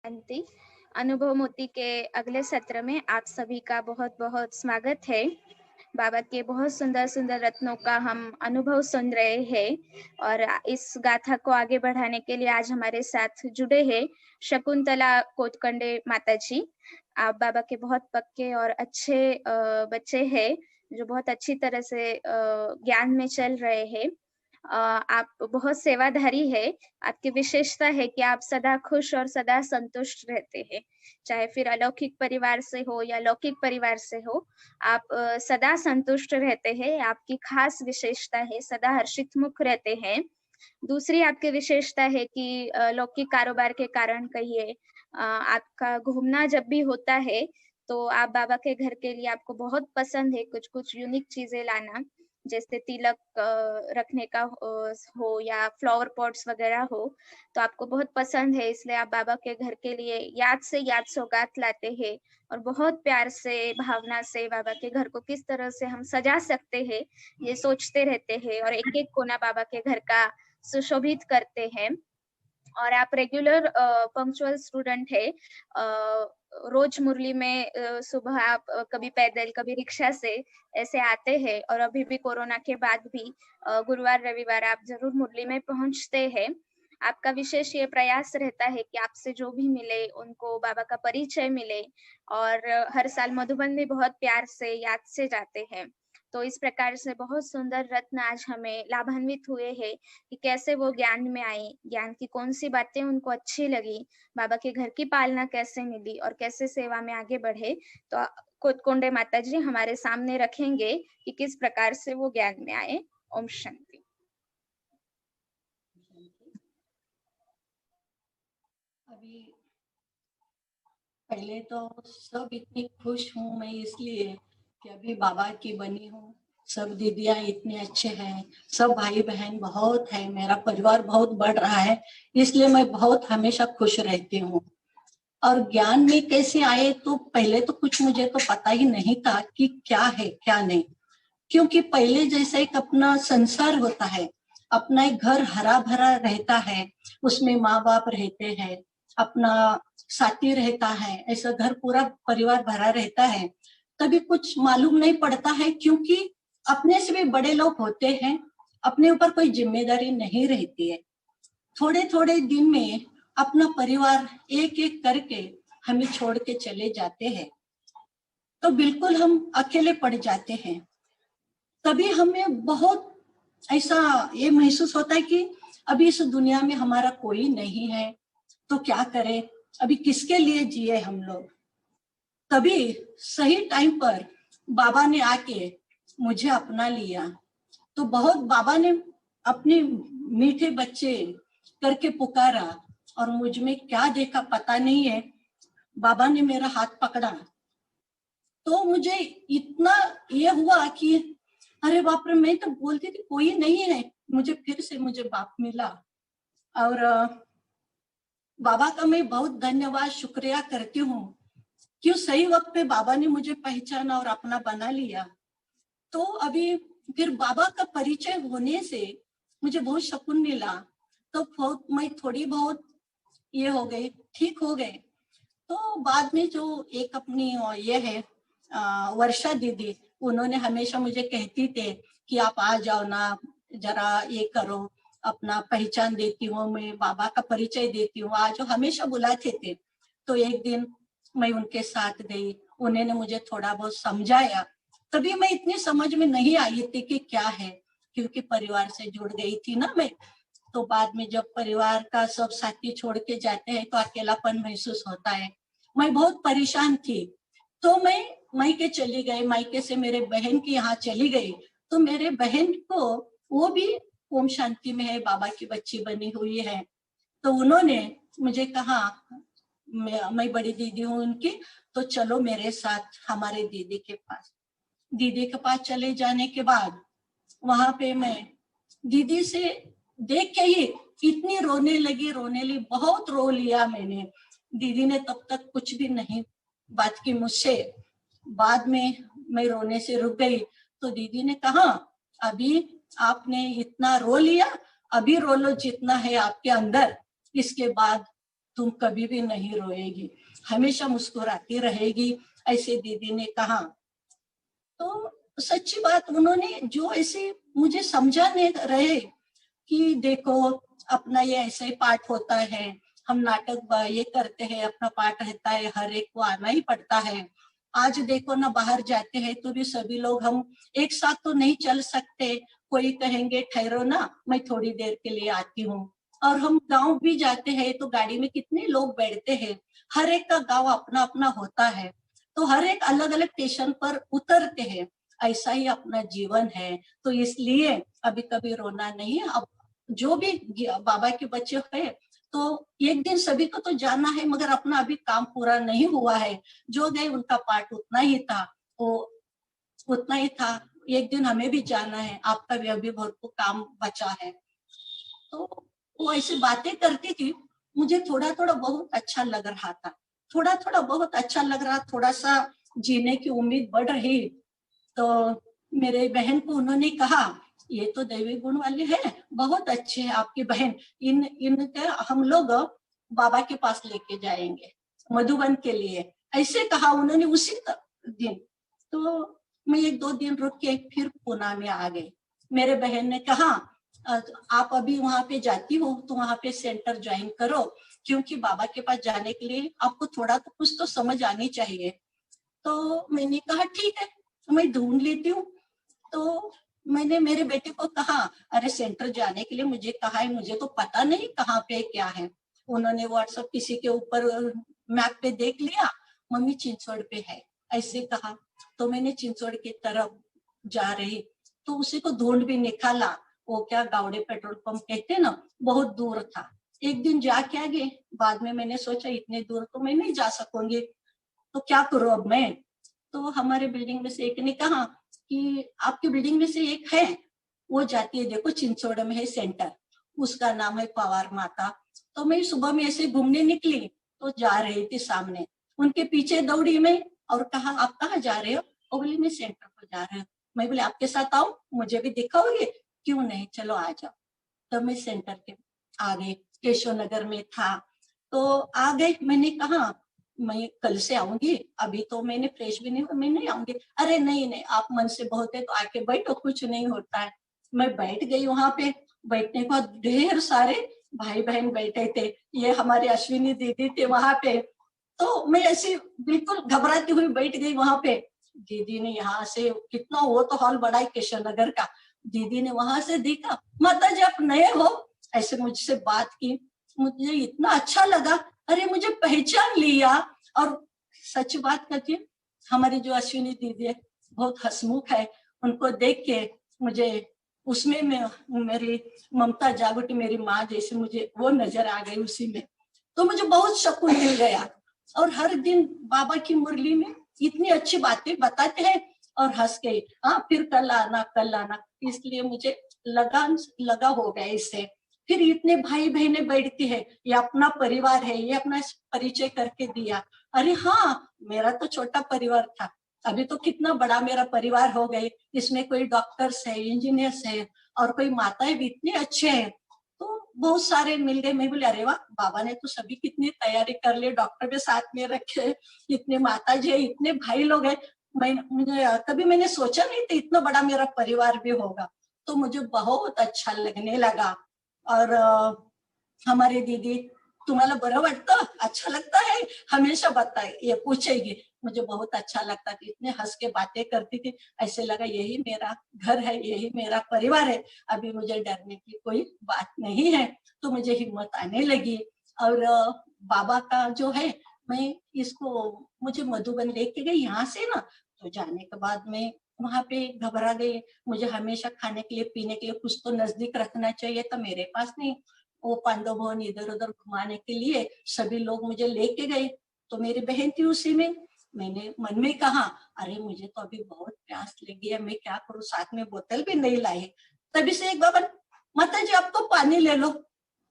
शांति। अनुभव मोती के अगले सत्र में आप सभी का बहुत-बहुत स्वागत है। बाबा के बहुत सुंदर-सुंदर रत्नों का हम अनुभव सुन रहे हैं और इस गाथा को आगे बढ़ाने के लिए आज हमारे साथ जुड़े हैं शकुंतला कोटकंडे माता जी। आप बाबा के बहुत पक्के और अच्छे बच्चे हैं, जो बहुत अच्छी तरह से ज्ञान में चल रहे हैं। आप बहुत सेवाधारी है, आपकी विशेषता है कि आप सदा खुश और सदा संतुष्ट रहते हैं। चाहे फिर अलौकिक परिवार से हो या लौकिक परिवार से हो, आप सदा संतुष्ट रहते हैं, आपकी खास विशेषता है, सदा हर्षित मुख रहते हैं। दूसरी आपकी विशेषता है कि लौकिक कारोबार के कारण कहिए आपका घूमना जब भी होता है, तो आप बाबा के घर के लिए आपको बहुत पसंद है कुछ-कुछ यूनिक चीज़ें लाना। जैसे तिलक रखने का हो या फ्लावर पॉट्स वगैरह हो, तो आपको बहुत पसंद है इसलिए आप बाबा के घर के लिए याद से याद सौगात लाते हैं और बहुत प्यार से, भावना से बाबा के घर को किस तरह से हम सजा सकते हैं, ये सोचते रहते हैं और एक-एक कोना बाबा के घर का सुशोभित करते हैं। और आप रेगुलर पंक्चुअल स्टूडेंट है। रोज मुरली में सुबह आप कभी पैदल, कभी रिक्शा से ऐसे आते हैं और अभी भी कोरोना के बाद भी गुरुवार, रविवार आप ज़रूर मुरली में पहुँचते हैं। आपका विशेष ये प्रयास रहता है कि आपसे जो भी मिले, उनको बाबा का परिचय मिले और हर साल मधुबन भी बहुत प्यार से, याद से जाते हैं। तो इस प्रकार से बहुत सुंदर रत्न आज हमें लाभान्वित हुए हैं कि कैसे वो ज्ञान में आई, ज्ञान की कौन-सी बातें उनको अच्छी लगी, बाबा के घर की पालना कैसे मिली और कैसे सेवा में आगे बढ़े। तो कोटकोंडे माता जी हमारे सामने रखेंगे कि किस प्रकार से वो ज्ञान में आए। ओम शांति। अभी पहले तो सब इतनी खुश हूँ मैं इसलिए कि अभी बाबा की बनी हूँ। सब दीदियाँ इतने अच्छे हैं, सब भाई बहन बहुत है, मेरा परिवार बहुत बढ़ रहा है, इसलिए मैं बहुत हमेशा खुश रहती हूँ। और ज्ञान में कैसे आए तो पहले तो कुछ मुझे तो पता ही नहीं था कि क्या है क्या नहीं, क्योंकि पहले जैसा एक अपना संसार होता है, अपना एक घर हरा भरा रहता है, उसमें माँ बाप रहते हैं, अपना साथी रहता है, ऐसा घर पूरा परिवार भरा रहता है, तभी कुछ मालूम नहीं पड़ता है क्योंकि अपने से भी बड़े लोग होते हैं, अपने ऊपर कोई जिम्मेदारी नहीं रहती है। थोड़े थोड़े दिन में अपना परिवार एक एक करके हमें छोड़ के चले जाते हैं, तो बिल्कुल हम अकेले पड़ जाते हैं। तभी हमें बहुत ऐसा ये महसूस होता है कि अभी इस दुनिया में हमारा कोई नहीं है, तो क्या करें, अभी किसके लिए जिए हम लोग। तभी सही टाइम पर बाबा ने आके मुझे अपना लिया, तो बहुत बाबा ने अपने मीठे बच्चे करके पुकारा और मुझ में क्या देखा पता नहीं है, बाबा ने मेरा हाथ पकड़ा तो मुझे इतना ये हुआ कि अरे बाप रे, मैं तो बोलती थी कोई नहीं है, मुझे फिर से मुझे बाप मिला। और बाबा का मैं बहुत धन्यवाद शुक्रिया करती हूँ, क्यों सही वक्त पे बाबा ने मुझे पहचाना और अपना बना लिया। तो अभी फिर बाबा का परिचय होने से मुझे बहुत सुकून मिला, तो मैं थोड़ी बहुत ये हो गई, ठीक हो गए। तो बाद में जो एक अपनी ये है वर्षा दीदी, उन्होंने हमेशा मुझे कहती थे कि आप आ जाओ ना, जरा ये करो, अपना पहचान देती हूँ मैं, बाबा का परिचय देती हूँ, आज हमेशा बुलाते थे। तो एक दिन मैं उनके साथ गई, उन्होंने मुझे थोड़ा बहुत समझाया, तभी मैं इतनी समझ में नहीं आई थी कि क्या है, क्योंकि परिवार से जुड़ गई थी ना मैं। तो बाद में जब परिवार का सब साथी छोड़ के जाते हैं तो अकेलापन महसूस होता है। मैं बहुत परेशान थी, तो मैं मायके चली गई, मायके से मेरे बहन के यहाँ चली गई। तो मेरे बहन को, वो भी ओम शांति में है, बाबा की बच्ची बनी हुई है, तो उन्होंने मुझे कहा, मैं बड़ी दीदी हूँ उनकी, तो चलो मेरे साथ हमारे दीदी के पास। दीदी के पास चले जाने के बाद वहां पे मैं दीदी से देख के ही इतनी रोने लगी, बहुत रो लिया मैंने। दीदी ने तब तक कुछ भी नहीं बात की मुझसे। बाद में मैं रोने से रुक गई, तो दीदी ने कहा, अभी आपने इतना रो लिया, अभी रो लो जितना है आपके अंदर, इसके बाद तुम कभी भी नहीं रोएगी, हमेशा मुस्कुराती रहेगी, ऐसे दीदी ने कहा। तो सच्ची बात, उन्होंने जो ऐसे मुझे समझाने रहे कि देखो अपना ये ऐसा ही पाठ होता है, हम नाटक ये करते हैं, अपना पाठ रहता है, हर एक को आना ही पड़ता है। आज देखो ना, बाहर जाते हैं तो भी सभी लोग हम एक साथ तो नहीं चल सकते, कोई कहेंगे ठहरो ना, मैं थोड़ी देर के लिए आती हूँ। और हम गांव भी जाते हैं तो गाड़ी में कितने लोग बैठते हैं, हर एक का गांव अपना अपना होता है, तो हर एक अलग अलग स्टेशन पर उतरते हैं। ऐसा ही अपना जीवन है, तो इसलिए अभी कभी रोना नहीं। अब जो भी बाबा के बच्चे हैं, तो एक दिन सभी को तो जाना है, मगर अपना अभी काम पूरा नहीं हुआ है। जो गए उनका पार्ट उतना ही था, वो उतना ही था। एक दिन हमें भी जाना है, आपका भी अभी बहुत काम बचा है। तो वो ऐसी बातें करती थी, मुझे थोड़ा थोड़ा बहुत अच्छा लग रहा था, थोड़ा थोड़ा बहुत अच्छा लग रहा, थोड़ा सा जीने की उम्मीद बढ़ रही। तो मेरे बहन को उन्होंने कहा, ये तो दैवी गुण वाले हैं, बहुत अच्छे हैं आपकी बहन, इनके हम लोग बाबा के पास लेके जाएंगे मधुबन के लिए, ऐसे कहा उन्होंने उसी दिन। तो मैं 1-2 दिन रुक के फिर पुणे में आ गई। मेरे बहन ने कहा, आप अभी वहां पे जाती हो तो वहां पे सेंटर ज्वाइन करो, क्योंकि बाबा के पास जाने के लिए आपको थोड़ा तो कुछ तो समझ आनी चाहिए। तो मैंने कहा ठीक है, मैं ढूंढ लेती हूँ। तो मैंने मेरे बेटे को कहा, अरे सेंटर जाने के लिए मुझे कहा है, मुझे तो पता नहीं कहाँ पे क्या है। उन्होंने व्हाट्सएप किसी के ऊपर मैप पे देख लिया, मम्मी चिंचोड़ पे है, ऐसे कहा। तो मैंने चिंचोड़ की तरफ जा रही, तो उसी को ढूंढ भी निकाला। वो क्या गावड़े पेट्रोल पंप कहते ना, बहुत दूर था। एक दिन जाके आ गए, बाद में मैंने सोचा इतने दूर तो मैं नहीं जा सकूंगी, तो क्या करूं अब मैं। तो हमारे बिल्डिंग में से एक ने कहा कि आपकी बिल्डिंग में से एक है, वो जाती है, देखो चिंचोड़ में है सेंटर, उसका नाम है पवार माता। तो मैं सुबह में ऐसे घूमने निकली, तो जा रही थी सामने, उनके पीछे दौड़ी मैं और कहा, आप कहाँ जा रहे हो। वो बोली, मैं सेंटर पर जा रही हूँ। मैं बोले, आपके साथ आऊं, मुझे भी दिखाओगे। क्यों नहीं, चलो आ जाओ। तब मैं सेंटर के आ गई, केशव नगर में था। तो आ गई, मैंने कहा मैं कल से आऊंगी, अभी तो मैंने फ्रेश भी नहीं हुआ, मैं नहीं आऊंगी। अरे नहीं नहीं, आप मन से बहुत है तो आके बैठो, कुछ नहीं होता है। मैं बैठ गई वहां पे। बैठने के बाद ढेर सारे भाई बहन बैठे थे, ये हमारे अश्विनी दीदी थे वहां पे। तो मैं ऐसी बिल्कुल घबराती हुई बैठ गई वहां पे। दीदी ने यहाँ से, कितना वो तो हॉल बड़ा है केशव नगर का, दीदी ने वहां से देखा, माता जी आप नए हो, ऐसे मुझसे बात की। मुझे इतना अच्छा लगा, अरे मुझे पहचान लिया। और सच बात करके, हमारी जो अश्विनी दीदी है बहुत हंसमुख है, उनको देख के मुझे उसमें मेरी ममता जाग उठी, मेरी माँ जैसे मुझे वो नजर आ गई उसी में। तो मुझे बहुत सुकून मिल गया। और हर दिन बाबा की मुरली में इतनी अच्छी बातें बताते हैं, और हंस के, हाँ फिर कल आना कल आना, इसलिए मुझे लगा हो गया इससे। फिर इतने भाई बहने बैठती है, ये अपना परिवार है, ये अपना परिचय करके दिया। अरे हाँ, मेरा तो छोटा परिवार था, अभी तो कितना बड़ा मेरा परिवार हो गए। इसमें कोई डॉक्टर्स है, इंजीनियर्स है, और कोई माताएं भी इतने अच्छे हैं। तो बहुत सारे मिल गए। मैं बोले, अरे वाह, बाबा ने तो सभी कितनी तैयारी कर ली, डॉक्टर भी साथ में रखे, इतने माता जी है, इतने भाई लोग हैं। मुझे कभी मैंने सोचा नहीं था इतना बड़ा मेरा परिवार भी होगा। तो मुझे बहुत अच्छा लगने लगा। और हमारी दीदी, तुम्हाला बरं वाटतं, अच्छा लगता है, हमेशा बताए, ये पूछेगी। मुझे बहुत अच्छा लगता था, इतने हंस के बातें करती थी, ऐसे लगा यही मेरा घर है, यही मेरा परिवार है, अभी मुझे डरने की कोई बात नहीं है। तो मुझे हिम्मत आने लगी। और बाबा का जो है, मैं इसको, मुझे मधुबन लेके गई यहाँ से ना, तो जाने के बाद में वहां पे घबरा गई। मुझे हमेशा खाने के लिए पीने के लिए कुछ तो नजदीक रखना चाहिए, तो मेरे पास नहीं। वो पांडव भवन इधर उधर घुमाने के लिए सभी लोग मुझे लेके गए। तो मेरी बहन थी उसी में। मैंने मन में कहा, अरे मुझे तो अभी बहुत प्यास लगी है, मैं क्या करूं, साथ में बोतल भी नहीं लाई। तभी से एक बाबा, माता जी आप तो पानी ले लो।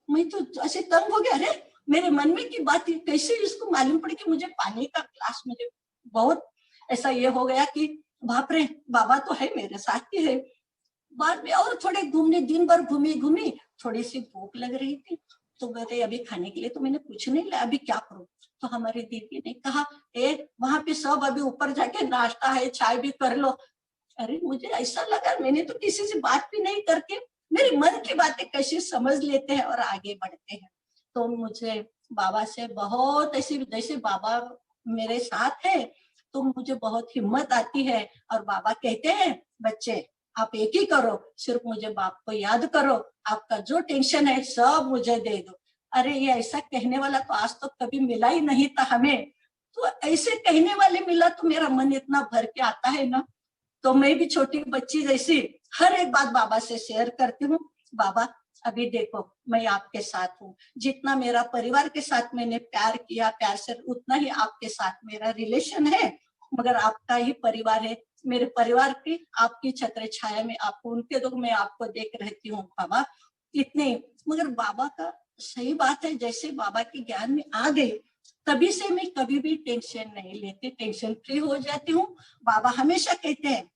मैं तो ऐसे तंग हो गया, अरे मेरे मन में की बात कैसे इसको मालूम पड़ी कि मुझे पानी का ग्लास, मुझे बहुत ऐसा ये हो गया कि बाप रे, बाबा तो है मेरे साथ ही है। बाद में और थोड़े घूमने, दिन भर घूमी घूमी, थोड़ी सी भूख लग रही थी, तो बोले अभी खाने के लिए तो मैंने कुछ नहीं लाया, अभी क्या करूं? तो हमारी दीदी ने कहा वहां पे सब अभी ऊपर जाके नाश्ता है, चाय भी कर लो। अरे मुझे ऐसा लगा मैंने तो किसी से बात भी नहीं करके मेरे मन की बातें कैसे समझ लेते हैं और आगे बढ़ते हैं। तो मुझे बाबा से बहुत ऐसी, जैसे बाबा मेरे साथ है तो मुझे बहुत हिम्मत आती है। और बाबा कहते हैं बच्चे आप एक ही करो, सिर्फ मुझे बाप को याद करो, आपका जो टेंशन है सब मुझे दे दो। अरे ये ऐसा कहने वाला तो आज तो कभी मिला ही नहीं था हमें। तो ऐसे कहने वाले मिला तो मेरा मन इतना भर के आता है ना। तो मैं भी छोटी बच्ची जैसी हर एक बात बाबा से शेयर करती हूँ। बाबा अभी देखो मैं आपके साथ हूँ, जितना मेरा परिवार के साथ मैंने प्यार किया, प्यार से उतना ही आपके साथ मेरा रिलेशन है, मगर आपका ही परिवार है। मेरे परिवार की आपकी छत्र छाया में आपको, उनके दुख में आपको देख रहती हूँ बाबा, इतने। मगर बाबा का सही बात है, जैसे बाबा के ज्ञान में आ गई तभी से मैं कभी भी टेंशन नहीं लेती, टेंशन फ्री हो जाती हूँ। बाबा हमेशा कहते हैं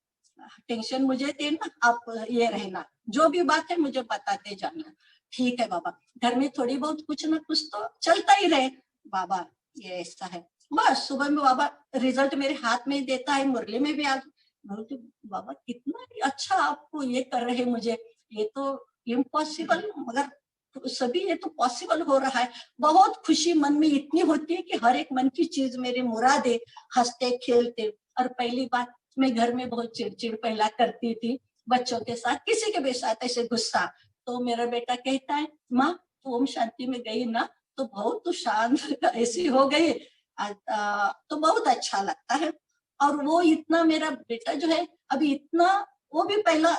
टेंशन मुझे देना, आप ये रहना, जो भी बात है मुझे बताते जाना। ठीक है बाबा, घर में थोड़ी बहुत कुछ ना कुछ तो चलता ही रहे। बाबा ये ऐसा है, बस सुबह में बाबा रिजल्ट मेरे हाथ में ही देता है, मुरली में भी आ। बोलती बाबा कितना अच्छा आपको ये कर रहे, मुझे ये तो इम्पॉसिबल, मगर सभी ये तो पॉसिबल हो रहा है। बहुत खुशी मन में इतनी होती है कि हर एक मन की चीज मेरे मुरादे, हंसते खेलते। और पहली बात, मैं घर में बहुत चिड़चिड़ पहला करती थी बच्चों के साथ, किसी के भी साथ ऐसे गुस्सा। तो मेरा बेटा कहता है माँ तू ओम शांति में गई ना तो बहुत तू शांत ऐसी हो गई, तो बहुत अच्छा लगता है। और वो इतना मेरा बेटा जो है अभी इतना, वो भी पहला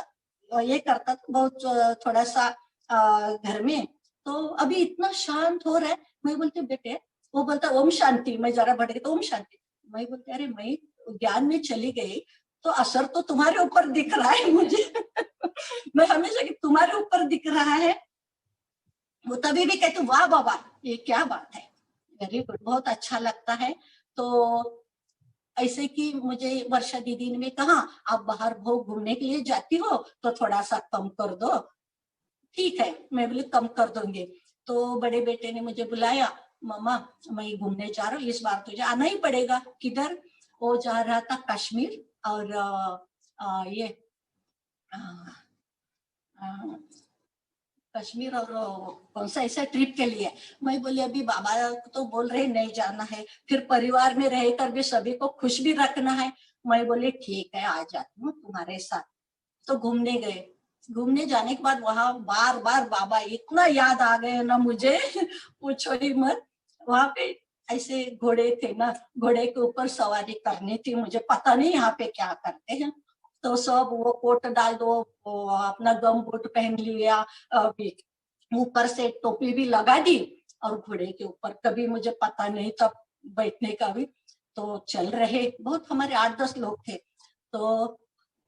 ये करता था बहुत थोड़ा सा घर में, तो अभी इतना शांत हो रहा है। मैं बोलती बेटे, वो बोलता ओम शांति, मैं जरा बढ़ गई तो ओम शांति। मैं बोलती अरे मैं ज्ञान में चली गई तो असर तो तुम्हारे ऊपर दिख रहा है मुझे। मैं हमेशा कि तुम्हारे ऊपर दिख रहा है। वो तभी भी कहते वाह बाबा ये क्या बात है, वेरी गुड, बहुत अच्छा लगता है। तो ऐसे कि मुझे वर्षा दीदी ने कहा आप बाहर बहुत घूमने के लिए जाती हो तो थोड़ा सा कम कर दो। ठीक है, मैं बोली कम कर दूंगी। तो बड़े बेटे ने मुझे बुलाया, मामा मैं घूमने जा रहा हूँ, इस बार तुझे आना ही पड़ेगा। किधर? वो जा रहा था कश्मीर और ये आ, आ, कश्मीर और कौन सा ऐसा ट्रिप के लिए। मैं बोली अभी बाबा तो बोल रहे नहीं जाना है, फिर परिवार में रहकर भी सभी को खुश भी रखना है। मैं बोली ठीक है आ जाती हूँ तुम्हारे साथ। तो घूमने गए। घूमने जाने के बाद वहां बार बार बाबा इतना याद आ गए ना मुझे, पूछो ही मत। वहां पे ऐसे घोड़े थे ना, घोड़े के ऊपर सवारी करनी थी, मुझे पता नहीं यहाँ पे क्या करते हैं। तो सब वो कोट डाल दो, वो अपना गम बूट पहन लिया, ऊपर से टोपी भी लगा दी, और घोड़े के ऊपर कभी मुझे पता नहीं था बैठने का भी। तो चल रहे, बहुत हमारे 8-10 लोग थे। तो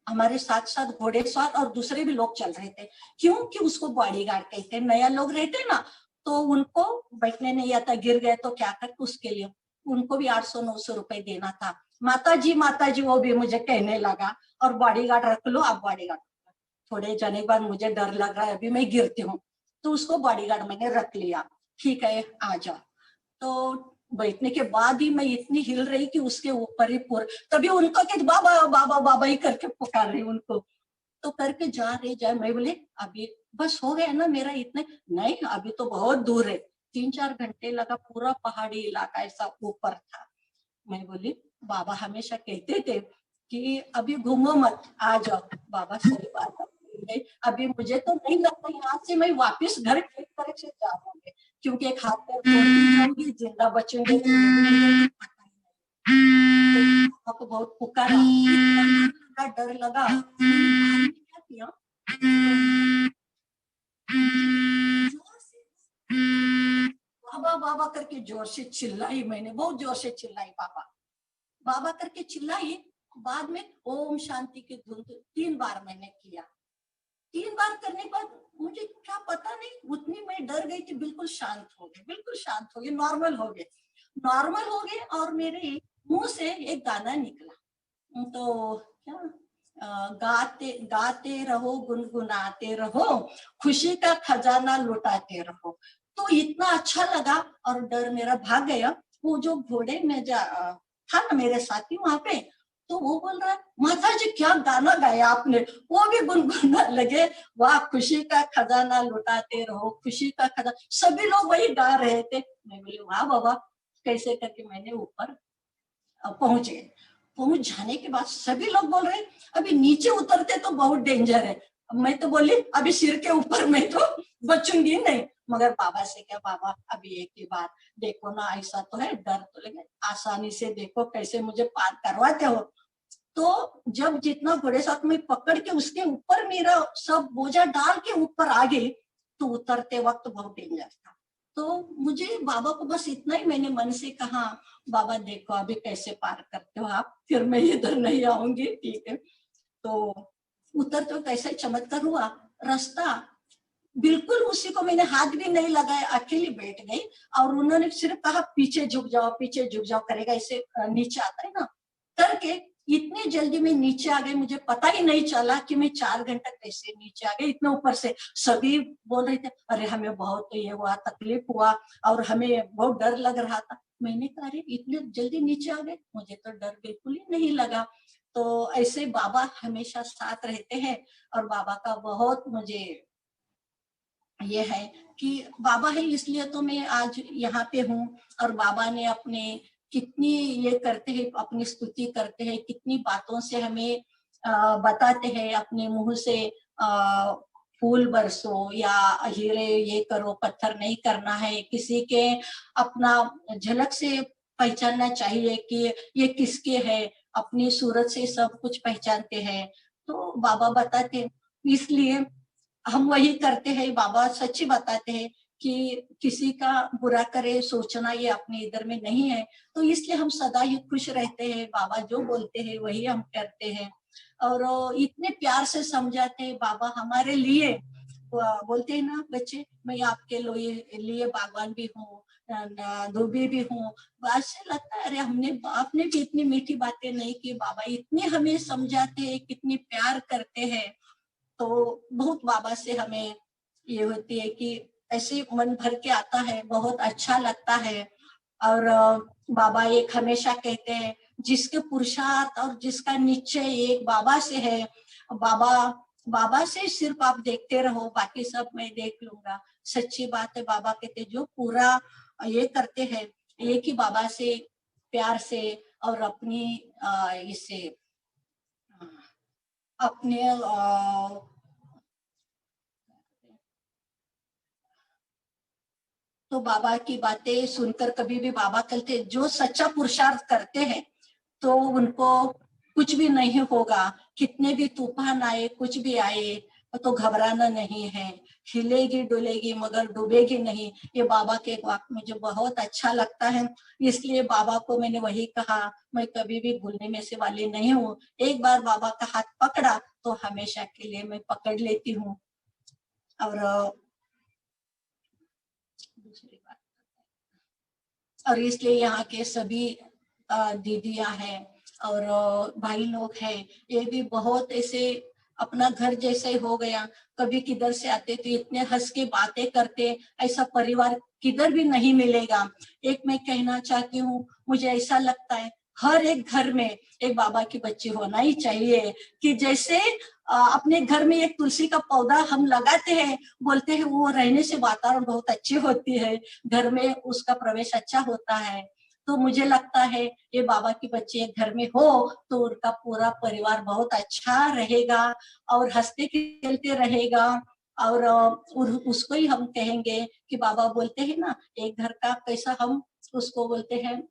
हमारे साथ साथ घोड़ेसवार और दूसरे भी लोग चल रहे थे, क्योंकि उसको बॉडीगार्ड कहते हैं। नया लोग रहते ना तो उनको बैठने नहीं आता, गिर गए तो क्या करते, उसके लिए उनको भी 800-900 रुपए देना था। माता जी वो भी मुझे कहने लगा और बॉडीगार्ड रख लो, आप बॉडीगार्ड। थोड़े जाने के बाद मुझे डर लग रहा है अभी मैं गिरती हूँ, तो उसको बॉडीगार्ड मैंने रख लिया। ठीक है आ जा। तो बैठने के बाद ही मैं इतनी हिल रही कि उसके ऊपर ही पूरा, तभी उनको कि बाबा बाबा बाबा ही करके पुकार रही उनको। तो करके जा रहे जाए, मैं बोले अभी बस हो गया ना मेरा इतने, नहीं अभी तो बहुत दूर है। 3-4 घंटे लगा, पूरा पहाड़ी इलाका ऐसा ऊपर था। मैं बोली बाबा हमेशा कहते थे कि अभी घूमो मत, आ जाओ। बाबा सही बात है, अभी मुझे तो नहीं लगता यहाँ से मैं वापस घर ठीक तरह से जाऊंगी, क्योंकि एक हाथ पैर तोड़ के जाऊंगी, जिंदा बचूंगी तो मुझे पता ही नहीं। तो आपको बहुत पुकारा, इतना डर लगा, मैंने क्या किया, जोर से बाबा बाबा करके जोर से चिल्लाई, मैंने बहुत जोर से चिल्लाई बाबा बाबा करके चिल्लाई। बाद में ओम शांति की धुन 3 बार मैंने किया। 3 बार करने के बाद मुझे क्या पता नहीं, उतनी मैं डर गई थी, बिल्कुल शांत हो गए, बिल्कुल शांत हो गए, नॉर्मल हो गए, नॉर्मल हो गए। और मेरे मुंह से एक गाना निकला, तो क्या गाते गाते रहो, गुनगुनाते रहो, खुशी का खजाना लुटाते रहो। तो इतना अच्छा लगा और डर मेरा भाग गया। वो जो घोड़े में था ना मेरे साथी वहां पे, तो वो बोल रहा है, माता जी क्या गाना गाया आपने। वो भी गुनगुनाने लगे, वाह खुशी का खजाना लुटाते रहो, खुशी का खजाना। सभी लोग वही गा रहे थे। मैं बोली वाह बाबा, कैसे करके मैंने ऊपर पहुंच गए। पहुंच जाने के बाद सभी लोग बोल रहे अभी नीचे उतरते तो बहुत डेंजर है। मैं तो बोली अभी सिर के ऊपर मैं तो बचूंगी नहीं। मगर बाबा से क्या, बाबा अभी एक ही बार देखो ना, ऐसा तो है, डर तो लगे, आसानी से देखो कैसे मुझे पार करवाते हो। तो जब जितना घोड़े साथ में पकड़ के उसके ऊपर मेरा सब बोझा डाल के ऊपर आ गई, तो उतरते वक्त बहुत डेंजर था। तो मुझे बाबा को बस इतना ही मैंने मन से कहा, बाबा देखो अभी कैसे पार करते हो आप, फिर मैं इधर नहीं आऊंगी, ठीक है। तो उतर तो कैसे चमत्कार हुआ। रास्ता बिल्कुल उसी को मैंने हाथ भी नहीं लगाया, अकेली बैठ गई। और उन्होंने सिर्फ कहा पीछे झुक जाओ, पीछे झुक जाओ करेगा, ऐसे नीचे आता है ना करके इतनी जल्दी मैं नीचे आ गई। मुझे पता ही नहीं चला कि मैं 4 घंटा कैसे नीचे आ गई इतने ऊपर से। सभी बोल रहे थे अरे हमें बहुत ये हुआ, तकलीफ हुआ और हमें बहुत डर लग रहा था। मैंने कहा अरे इतने जल्दी नीचे आ गए, मुझे तो डर बिल्कुल ही नहीं लगा। तो ऐसे बाबा हमेशा साथ रहते हैं। और बाबा का बहुत मुझे ये है कि बाबा है इसलिए तो मैं आज यहाँ पे हूँ। और बाबा ने अपने कितनी ये करते हैं, अपनी स्तुति करते हैं, कितनी बातों से हमें बताते हैं अपने मुंह से, फूल बरसो या हीरे ये करो, पत्थर नहीं करना है किसी के। अपना झलक से पहचानना चाहिए कि ये किसके है, अपनी सूरत से सब कुछ पहचानते हैं। तो बाबा बताते, इसलिए हम वही करते हैं। बाबा सच्ची बताते हैं कि किसी का बुरा करे सोचना ये अपने इधर में नहीं है। तो इसलिए हम सदा ही खुश रहते हैं, बाबा जो बोलते हैं वही हम करते हैं। और इतने प्यार से समझाते हैं बाबा हमारे लिए। बोलते हैं ना बच्चे, मैं आपके लिए बागवान भी हूँ, धोबी भी हूँ। ऐसे लगता है अरे हमने आपने भी इतनी मीठी बातें नहीं की, बाबा इतने हमें समझाते हैं, कितनी प्यार करते हैं। तो बहुत बाबा से हमें ये होती है कि ऐसे मन भर के आता है, बहुत अच्छा लगता है। और बाबा एक हमेशा कहते हैं जिसके पुरुषार्थ और जिसका निश्चय एक बाबा से है, बाबा बाबा से सिर्फ आप देखते रहो, बाकी सब मैं देख लूंगा। सच्ची बात है, बाबा कहते जो पूरा ये करते हैं एक ही बाबा से प्यार से और अपनी इससे अपने तो बाबा की बातें सुनकर कभी भी बाबा कहते जो सच्चा पुरुषार्थ करते हैं तो उनको कुछ भी नहीं होगा। कितने भी तूफान आए, कुछ भी आए, तो घबराना नहीं है। हिलेगी डुलेगी मगर डूबेगी नहीं। ये बाबा के वाक्य मुझे बहुत अच्छा लगता है। इसलिए बाबा को मैंने वही कहा, मैं कभी भी भूलने में से वाली नहीं हूँ। एक बार बाबा का हाथ पकड़ा तो हमेशा के लिए मैं पकड़ लेती हूँ। और दूसरी बात, और इसलिए यहाँ के सभी दीदियां हैं और भाई लोग हैं, ये भी बहुत ऐसे अपना घर जैसे हो गया। कभी किधर से आते तो इतने हंस के बातें करते, ऐसा परिवार किधर भी नहीं मिलेगा। एक मैं कहना चाहती हूँ, मुझे ऐसा लगता है हर एक घर में एक बाबा की बच्ची होना ही चाहिए। कि जैसे अपने घर में एक तुलसी का पौधा हम लगाते हैं, बोलते हैं वो रहने से वातावरण बहुत अच्छी होती है, घर में उसका प्रवेश अच्छा होता है। तो मुझे लगता है ये बाबा की बच्चे घर में हो तो उनका पूरा परिवार बहुत अच्छा रहेगा और हंसते खेलते रहेगा। और उसको ही हम कहेंगे कि बाबा बोलते हैं ना, एक घर का कैसा हम उसको बोलते हैं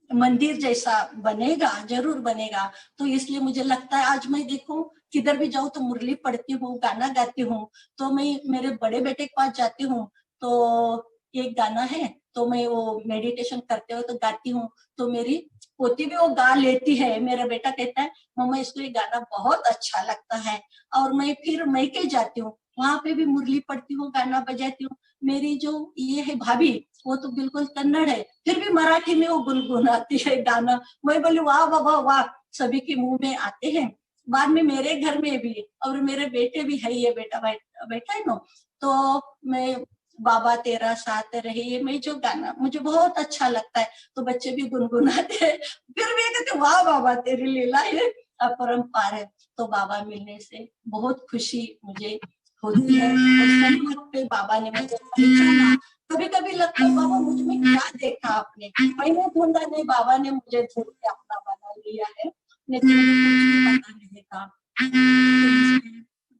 मंदिर जैसा बनेगा, जरूर बनेगा। तो इसलिए मुझे लगता है आज मैं देखूं किधर भी जाऊं तो मुरली पढ़ती हूँ, गाना गाती हूँ। तो मैं मेरे बड़े बेटे के पास जाती हूँ तो एक गाना है, तो मैं वो मेडिटेशन करते हुए तो गाती हूँ। तो मेरी पोती भी वो गा लेती है। मेरा बेटा कहता है मम्मा इसको ये गाना बहुत अच्छा लगता है। और मैं फिर मैके जाती हूँ, वहां पे भी मुरली पढ़ती हूँ, गाना बजाती हूँ। मेरी जो ये है भाभी, वो तो बिल्कुल कन्नड़ है, फिर भी मराठी में वो गुनगुनाती है गाना। मैं बोली वाह बाबा वाह, सभी के मुंह में आते हैं। बाद में मेरे घर में भी, और मेरे बेटे भी है, ये बेटा बैठा है ना, तो मैं बाबा तेरा साथ रहे, ये मैं जो गाना मुझे बहुत अच्छा लगता है, तो बच्चे भी गुनगुनाते हैं, फिर भी कहते वाह बाबा तेरी लीला ये अपरंपार है। तो बाबा मिलने से बहुत खुशी मुझे होती है, और सही वक्त पे बाबा ने मुझे पहचाना। कभी कभी लगता है बाबा मुझ में क्या देखा आपने, मैंने ढूंढा नहीं, बाबा ने मुझे ढूंढ के अपना बना लिया है, नहीं तो मुझे कुछ भी पता नहीं था।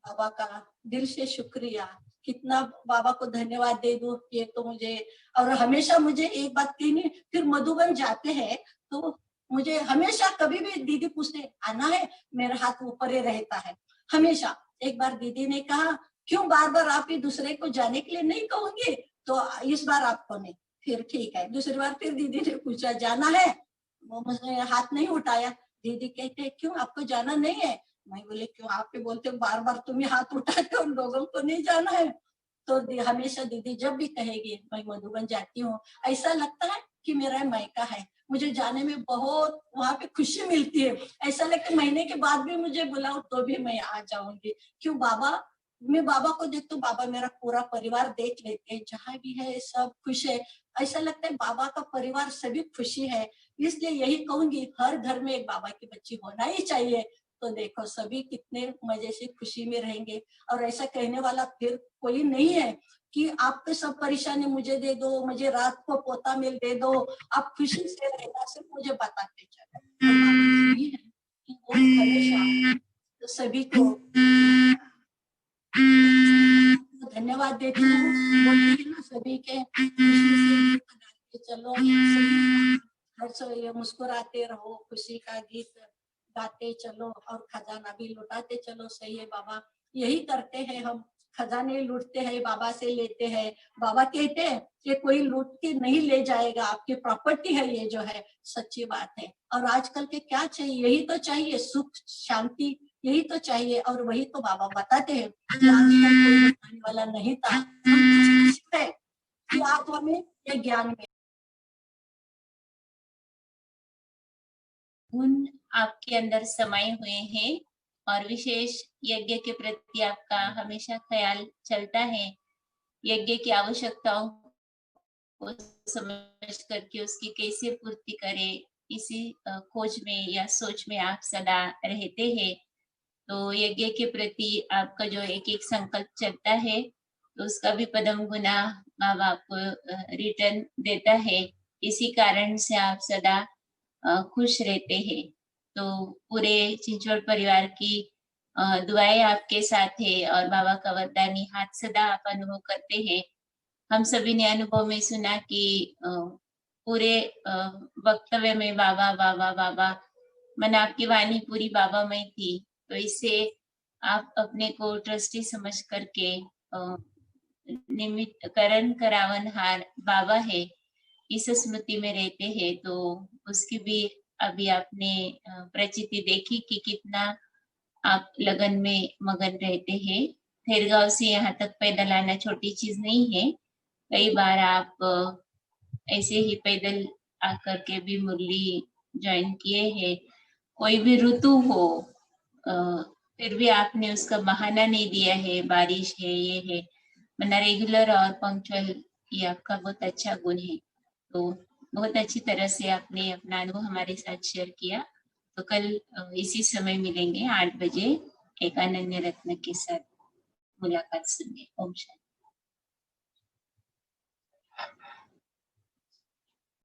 बाबा का दिल से शुक्रिया, कितना बाबा को धन्यवाद दे दूं, ये तो मुझे। और हमेशा मुझे एक बात कहनी, फिर मधुबन जाते हैं तो मुझे हमेशा कभी भी दीदी पूछते आना है, मेरा हाथ ऊपर ही रहता है हमेशा। एक बार दीदी ने कहा क्यों बार बार आप ही दूसरे को जाने के लिए नहीं कहोगे, तो इस बार आपको नहीं, फिर ठीक है। दूसरी बार फिर दीदी ने पूछा जाना है, वो मुझे हाथ नहीं उठाया। दीदी कहते क्यों आपको जाना नहीं है, मैं बोले क्यों आप ही बोलते हो बार बार तुम ही हाथ उठाते हो, उन लोगों को नहीं जाना है। तो हमेशा दीदी जब भी कहेगी मैं मधुबन जाती हूँ, ऐसा लगता है कि मेरा मायका है, मुझे जाने में बहुत वहां पे खुशी मिलती है। ऐसा लगता है महीने के बाद भी मुझे बुलाओ तो भी मैं आ जाऊंगी। क्यों बाबा, मैं बाबा को देखती हूँ, बाबा मेरा पूरा परिवार देख लेते हैं, जहाँ भी है सब खुश है। ऐसा लगता है बाबा का परिवार सभी खुशी है। इसलिए यही कहूंगी हर घर में एक बाबा की बच्ची होना ही चाहिए। तो देखो सभी कितने मजे से खुशी में रहेंगे। और ऐसा कहने वाला फिर कोई नहीं है कि आपके सब परेशानी मुझे दे दो, मुझे रात को पोता मिल दे दो, आप खुशी से रहना, सिर्फ मुझे बताते चले। तो बाबा यही है कि वो हमेशा तो सभी को धन्यवाद देती हूँ। बोलती है ना सभी के खुशी से के चलो, हर मुस्कुराते रहो, खुशी का गीत गाते चलो और खजाना भी लुटाते चलो। सही है बाबा, यही करते हैं हम, खजाने लूटते हैं बाबा से लेते हैं। बाबा कहते हैं कि कोई लूट के नहीं ले जाएगा, आपकी प्रॉपर्टी है ये जो है, सच्ची बात है। और आजकल के क्या चाहिए, यही तो चाहिए, सुख शांति यही तो चाहिए। और वही तो बाबा बताते हैं कि आजकल कोई बताने वाला नहीं था, हम है कि आप हमें ये ज्ञान में गुण आपके अंदर समाये हुए हैं और विशेष यज्ञ के प्रति आपका हमेशा ख्याल चलता है। यज्ञ की आवश्यकताओं को समझ करके उसकी कैसे पूर्ति करे, इसी खोज में या सोच में आप सदा रहते हैं। तो यज्ञ के प्रति आपका जो एक एक संकल्प चलता है, तो उसका भी पदम गुना बाबा आपको रिटर्न देता है। इसी कारण से आप सदा खुश रहते हैं। तो पूरे चिंचवड़ परिवार की दुआएं आपके साथ है और बाबा का वरदानी हाथ सदा आप अनुभव करते हैं। हम सभी ने अनुभव में सुना कि पूरे वक्तव्य में बाबा बाबा बाबा, मन आपकी वाणी पूरी बाबामय थी। तो इससे आप अपने को ट्रस्टी समझ करके निमित्त करण करावनहार बाबा है, इस स्मृति में रहते हैं। तो उसकी भी अभी आपने प्रचिति देखी कि कितना आप लगन में मगन रहते हैं। खैरगांव से यहाँ तक पैदल आना छोटी चीज नहीं है। कई बार आप ऐसे ही पैदल आकर के भी मुरली ज्वाइन किए हैं। कोई भी ऋतु हो फिर भी आपने उसका बहाना नहीं दिया है, बारिश है ये है, वरना रेगुलर और पंक्चुअल ये आपका बहुत अच्छा गुण है। तो बहुत अच्छी तरह से आपने अपना अनुभव हमारे साथ शेयर किया। तो कल इसी समय मिलेंगे 8 बजे एक अनन्य रत्न के साथ मुलाकात सुनिए। ओम शांति।